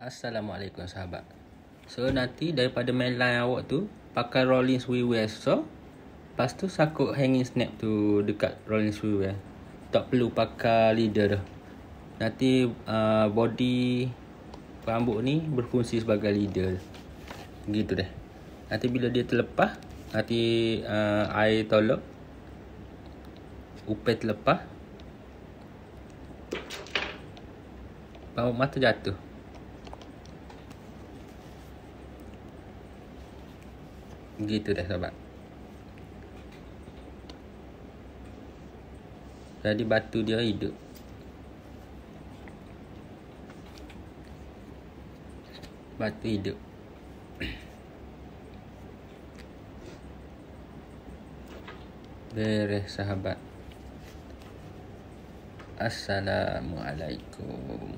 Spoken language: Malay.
Assalamualaikum sahabat. So nanti daripada main line awak tu pakai rolling swivel wear. So lepas tu sakut hanging snap tu dekat rolling swivel wear. Tak perlu pakai leader dah. Nanti body rambut ni berfungsi sebagai leader. Gitu dah. Nanti bila dia terlepas, nanti air tolak, upel terlepas, bawah mata jatuh. Gitu dah sahabat. Jadi batu dia hidup. Batu hidup. Beres sahabat. Assalamualaikum.